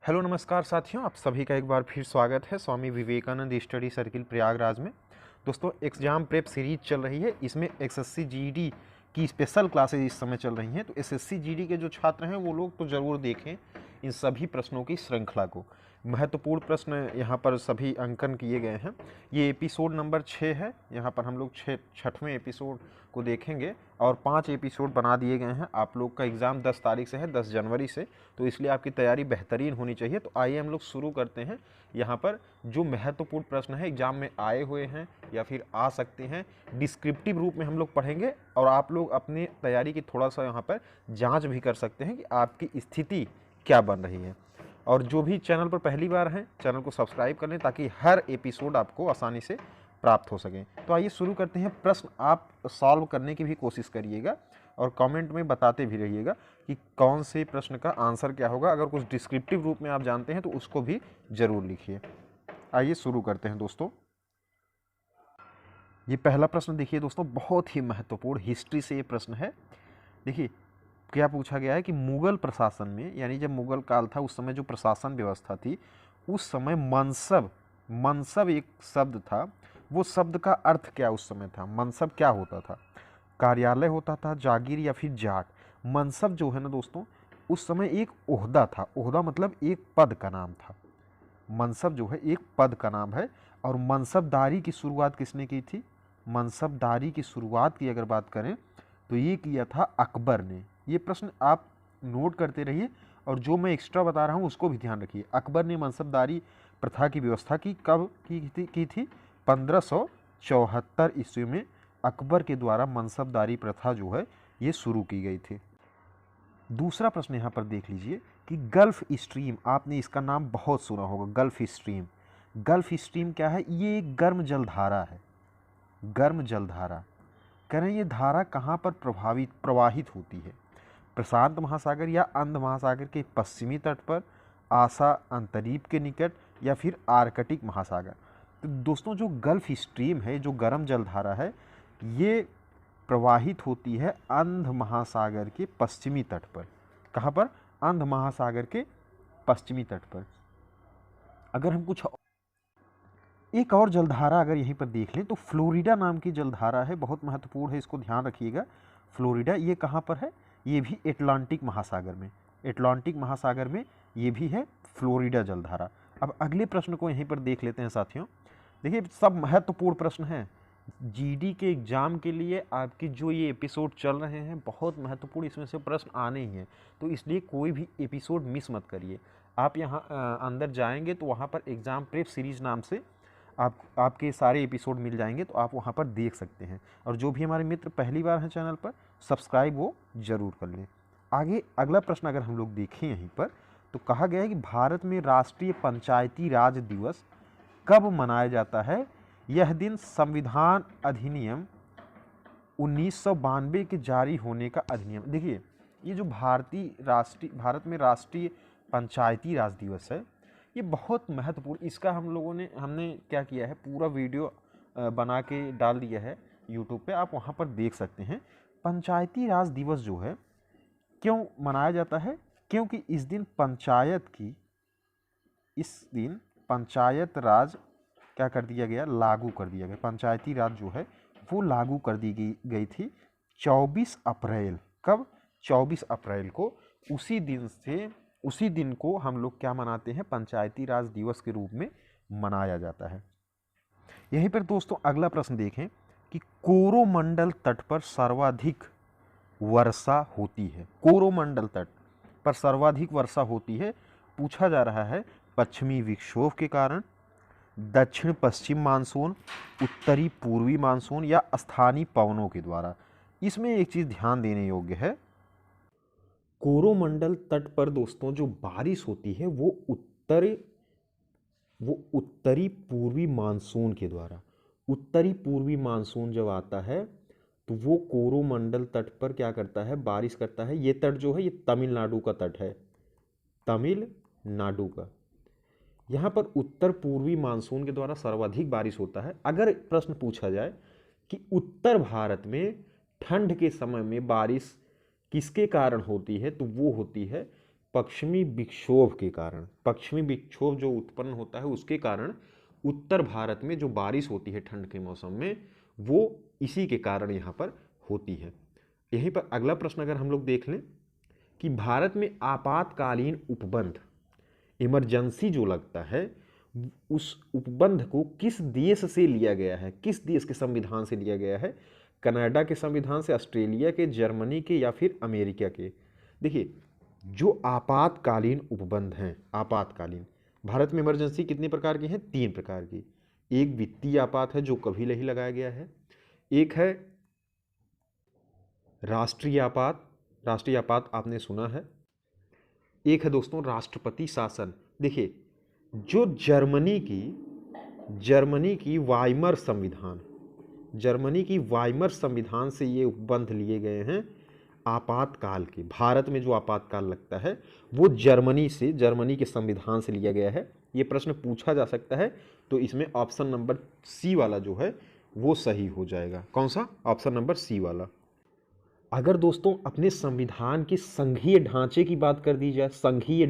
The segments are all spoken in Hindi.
हेलो नमस्कार साथियों, आप सभी का एक बार फिर स्वागत है स्वामी विवेकानंद स्टडी सर्किल प्रयागराज में। दोस्तों, एग्जाम प्रेप सीरीज चल रही है। इसमें एसएससी जीडी की स्पेशल क्लासेज इस समय चल रही हैं। तो एसएससी जीडी के जो छात्र हैं वो लोग तो ज़रूर देखें इन सभी प्रश्नों की श्रृंखला को। महत्वपूर्ण प्रश्न यहाँ पर सभी अंकन किए गए हैं। ये एपिसोड नंबर 6 है। यहाँ पर हम लोग छठवें एपिसोड को देखेंगे और 5 एपिसोड बना दिए गए हैं। आप लोग का एग्ज़ाम 10 तारीख से है, 10 जनवरी से, तो इसलिए आपकी तैयारी बेहतरीन होनी चाहिए। तो आइए हम लोग शुरू करते हैं। यहाँ पर जो महत्वपूर्ण प्रश्न है एग्ज़ाम में आए हुए हैं या फिर आ सकते हैं, डिस्क्रिप्टिव रूप में हम लोग पढ़ेंगे और आप लोग अपनी तैयारी की थोड़ा सा यहाँ पर जाँच भी कर सकते हैं कि आपकी स्थिति क्या बन रही है। और जो भी चैनल पर पहली बार हैं, चैनल को सब्सक्राइब कर लें ताकि हर एपिसोड आपको आसानी से प्राप्त हो सकें। तो आइए शुरू करते हैं। प्रश्न आप सॉल्व करने की भी कोशिश करिएगा और कमेंट में बताते भी रहिएगा कि कौन से प्रश्न का आंसर क्या होगा। अगर कुछ डिस्क्रिप्टिव रूप में आप जानते हैं तो उसको भी ज़रूर लिखिए। आइए शुरू करते हैं दोस्तों। ये पहला प्रश्न देखिए दोस्तों, बहुत ही महत्वपूर्ण हिस्ट्री से ये प्रश्न है। देखिए क्या पूछा गया है कि मुगल प्रशासन में, यानी जब मुगल काल था उस समय जो प्रशासन व्यवस्था थी, उस समय मनसब मनसब एक शब्द था। वो शब्द का अर्थ क्या उस समय था? मनसब क्या होता था? कार्यालय होता था, जागीर या फिर जाट। मनसब जो है ना दोस्तों, उस समय एक ओहदा था। ओहदा मतलब एक पद का नाम था। मनसब जो है एक पद का नाम है। और मनसबदारी की शुरुआत किसने की थी? मनसबदारी की शुरुआत की अगर बात करें तो ये किया था अकबर ने। ये प्रश्न आप नोट करते रहिए और जो मैं एक्स्ट्रा बता रहा हूँ उसको भी ध्यान रखिए। अकबर ने मनसबदारी प्रथा की व्यवस्था की कब की थी? 1574 ईस्वी में अकबर के द्वारा मनसबदारी प्रथा जो है ये शुरू की गई थी। दूसरा प्रश्न यहाँ पर देख लीजिए कि गल्फ स्ट्रीम, आपने इसका नाम बहुत सुना होगा, गल्फ स्ट्रीम। गल्फ स्ट्रीम क्या है? ये एक गर्म जलधारा है। गर्म जलधारा कह रहे हैं ये धारा कहाँ पर प्रवाहित होती है? प्रशांत महासागर या अंध महासागर के पश्चिमी तट पर, आशा अंतरीप के निकट, या फिर आर्कटिक महासागर। तो दोस्तों जो गल्फ स्ट्रीम है, जो गर्म जलधारा है, ये प्रवाहित होती है अंध महासागर के पश्चिमी तट पर। कहाँ पर? अंध महासागर के पश्चिमी तट पर। अगर हम कुछ एक और जलधारा अगर यहीं पर देख लें तो फ्लोरिडा नाम की जलधारा है, बहुत महत्वपूर्ण है, इसको ध्यान रखिएगा। फ्लोरिडा ये कहाँ पर है? ये भी एटलांटिक महासागर में। एटलांटिक महासागर में ये भी है फ्लोरिडा जलधारा। अब अगले प्रश्न को यहीं पर देख लेते हैं साथियों। देखिए सब महत्वपूर्ण प्रश्न हैं जीडी के एग्ज़ाम के लिए। आपकी जो ये एपिसोड चल रहे हैं बहुत महत्वपूर्ण, इसमें से प्रश्न आने ही हैं, तो इसलिए कोई भी एपिसोड मिस मत करिए। आप यहाँ अंदर जाएंगे तो वहाँ पर एग्ज़ाम प्रेप सीरीज़ नाम से आपके सारे एपिसोड मिल जाएंगे, तो आप वहाँ पर देख सकते हैं। और जो भी हमारे मित्र पहली बार हैं चैनल पर, सब्सक्राइब वो ज़रूर कर लें। आगे अगला प्रश्न अगर हम लोग देखें यहीं पर, तो कहा गया है कि भारत में राष्ट्रीय पंचायती राज दिवस कब मनाया जाता है? यह दिन संविधान अधिनियम 1992 के जारी होने का अधिनियम। देखिए ये जो भारत में राष्ट्रीय पंचायती राज दिवस है, ये बहुत महत्वपूर्ण, इसका हमने क्या किया है, पूरा वीडियो बना के डाल दिया है यूट्यूब पे, आप वहाँ पर देख सकते हैं। पंचायती राज दिवस जो है क्यों मनाया जाता है? क्योंकि इस दिन पंचायत राज क्या कर दिया गया? लागू कर दिया गया। पंचायती राज जो है वो लागू कर दी गई थी 24 अप्रैल। कब? 24 अप्रैल को। उसी दिन को हम लोग क्या मनाते हैं? पंचायती राज दिवस के रूप में मनाया जाता है। यहीं पर दोस्तों अगला प्रश्न देखें कि कोरोमंडल तट पर सर्वाधिक वर्षा होती है। कोरोमंडल तट पर सर्वाधिक वर्षा होती है, पूछा जा रहा है पश्चिमी विक्षोभ के कारण, दक्षिण पश्चिम मानसून, उत्तरी पूर्वी मानसून, या स्थानीय पवनों के द्वारा। इसमें एक चीज़ ध्यान देने योग्य है, कोरोमंडल तट पर दोस्तों जो बारिश होती है वो उत्तरी पूर्वी मानसून के द्वारा। उत्तरी पूर्वी मानसून जब आता है तो वो कोरोमंडल तट पर क्या करता है? बारिश करता है। ये तट जो है ये तमिलनाडु का तट है, तमिलनाडु का। यहाँ पर उत्तर पूर्वी मानसून के द्वारा सर्वाधिक बारिश होता है। अगर प्रश्न पूछा जाए कि उत्तर भारत में ठंड के समय में बारिश किसके कारण होती है, तो वो होती है पश्चिमी विक्षोभ के कारण, पश्चिमी विक्षोभ जो उत्पन्न होता है उसके कारण उत्तर भारत में जो बारिश होती है ठंड के मौसम में, वो इसी के कारण यहाँ पर होती है। यहीं पर अगला प्रश्न अगर हम लोग देख लें कि भारत में आपातकालीन उपबंध, इमरजेंसी जो लगता है, उस उपबंध को किस देश से लिया गया है, किस देश के संविधान से लिया गया है? कनाडा के संविधान से, ऑस्ट्रेलिया के, जर्मनी के या फिर अमेरिका के? देखिए, जो आपातकालीन उपबंध हैं, आपातकालीन, भारत में इमरजेंसी कितने प्रकार की हैं? 3 प्रकार की। एक वित्तीय आपात है जो कभी नहीं लगाया गया है, एक है राष्ट्रीय आपात, राष्ट्रीय आपात आपने सुना है, एक है दोस्तों राष्ट्रपति शासन। देखिए, जो जर्मनी की वाइमर संविधान, जर्मनी की वाइमर संविधान से ये उपबंध लिए गए हैं आपातकाल के। भारत में जो आपातकाल लगता है वो जर्मनी के संविधान से लिया गया है। ये प्रश्न पूछा जा सकता है, तो इसमें ऑप्शन नंबर सी वाला जो है वो सही हो जाएगा। कौन सा? ऑप्शन नंबर सी वाला। अगर दोस्तों अपने संविधान के संघीय ढांचे की बात कर दी जाए, संघीय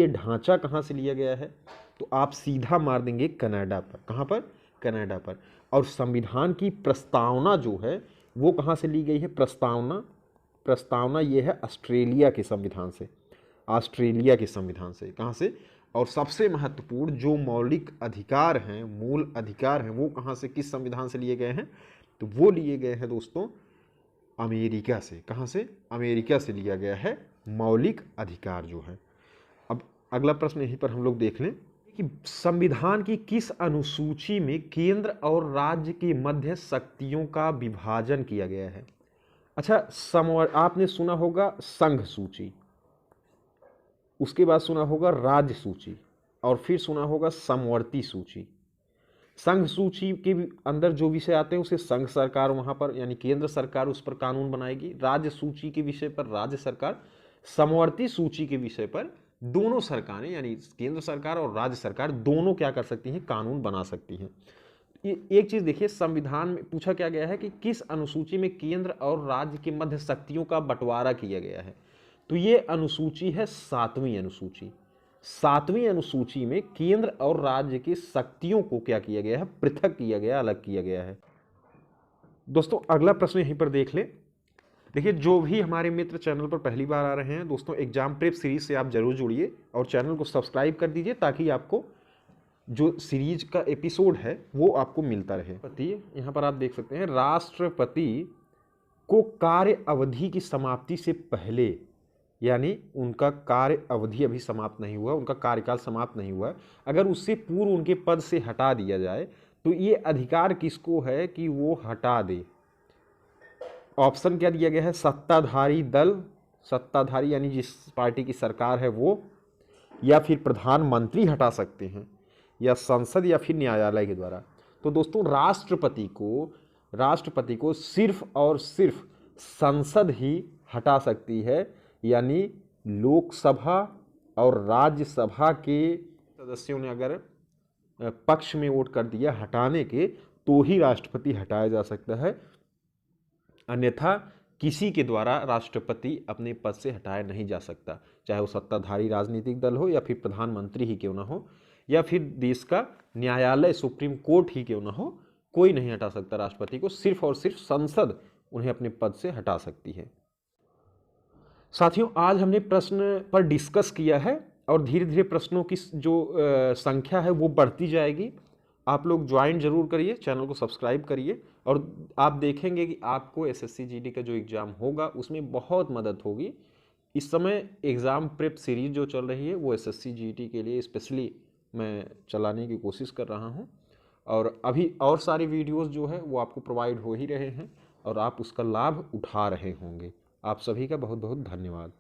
ढांचा कहाँ से लिया गया है, तो आप सीधा मार देंगे कनाडा पर। कहाँ पर? कनाडा पर। और संविधान की प्रस्तावना जो है वो कहाँ से ली गई है? प्रस्तावना ये है ऑस्ट्रेलिया के संविधान से, ऑस्ट्रेलिया के संविधान से। कहाँ से? और सबसे महत्वपूर्ण जो मौलिक अधिकार हैं, मूल अधिकार हैं, वो कहाँ से, किस संविधान से लिए गए हैं? तो वो लिए गए हैं दोस्तों अमेरिका से। कहाँ से? अमेरिका से लिया गया है मौलिक अधिकार जो है। अब अगला प्रश्न यहीं पर हम लोग देख लें कि संविधान की किस अनुसूची में केंद्र और राज्य के मध्य शक्तियों का विभाजन किया गया है? अच्छा, आपने सुना होगा संघ सूची, उसके बाद सुना होगा राज्य सूची, और फिर सुना होगा समवर्ती सूची। संघ सूची के अंदर जो विषय आते हैं उसे संघ सरकार वहां पर यानी केंद्र सरकार उस पर कानून बनाएगी। राज्य सूची के विषय पर राज्य सरकार, समवर्ती सूची के विषय पर दोनों सरकारें यानी केंद्र सरकार और राज्य सरकार दोनों क्या कर सकती हैं? कानून बना सकती हैं। एक चीज देखिए, संविधान में पूछा क्या गया है कि किस अनुसूची में केंद्र और राज्य के मध्य शक्तियों का बंटवारा किया गया है, तो ये अनुसूची है 7वीं अनुसूची। 7वीं अनुसूची में केंद्र और राज्य की शक्तियों को क्या किया गया है? पृथक किया गया, अलग किया गया है। दोस्तों अगला प्रश्न यहीं पर देख ले। देखिए, जो भी हमारे मित्र चैनल पर पहली बार आ रहे हैं दोस्तों, एग्जाम प्रेप सीरीज से आप जरूर जुड़िए और चैनल को सब्सक्राइब कर दीजिए ताकि आपको जो सीरीज का एपिसोड है वो आपको मिलता रहे। यहाँ पर आप देख सकते हैं, राष्ट्रपति को कार्य अवधि की समाप्ति से पहले, यानी उनका कार्य अवधि अभी समाप्त नहीं हुआ, उनका कार्यकाल समाप्त नहीं हुआ, अगर उससे पूर्व उनके पद से हटा दिया जाए तो ये अधिकार किसको है कि वो हटा दे? ऑप्शन क्या दिया गया है? सत्ताधारी दल, सत्ताधारी यानी जिस पार्टी की सरकार है वो, या फिर प्रधानमंत्री हटा सकते हैं, या संसद, या फिर न्यायालय के द्वारा। तो दोस्तों राष्ट्रपति को सिर्फ और सिर्फ संसद ही हटा सकती है, यानी लोकसभा और राज्यसभा के सदस्यों ने अगर पक्ष में वोट कर दिया हटाने के, तो ही राष्ट्रपति हटाया जा सकता है, अन्यथा किसी के द्वारा राष्ट्रपति अपने पद से हटाया नहीं जा सकता, चाहे वो सत्ताधारी राजनीतिक दल हो या फिर प्रधानमंत्री ही क्यों ना हो, या फिर देश का न्यायालय सुप्रीम कोर्ट ही क्यों ना हो, कोई नहीं हटा सकता राष्ट्रपति को, सिर्फ और सिर्फ संसद उन्हें अपने पद से हटा सकती है। साथियों, आज हमने प्रश्न पर डिस्कस किया है और धीरे धीरे प्रश्नों की जो संख्या है वो बढ़ती जाएगी। आप लोग ज्वाइन जरूर करिए, चैनल को सब्सक्राइब करिए, और आप देखेंगे कि आपको एसएससी जीडी का जो एग्ज़ाम होगा उसमें बहुत मदद होगी। इस समय एग्ज़ाम प्रेप सीरीज जो चल रही है वो एसएससी जीडी के लिए स्पेशली मैं चलाने की कोशिश कर रहा हूं, और अभी और सारी वीडियोस जो है वो आपको प्रोवाइड हो ही रहे हैं और आप उसका लाभ उठा रहे होंगे। आप सभी का बहुत बहुत धन्यवाद।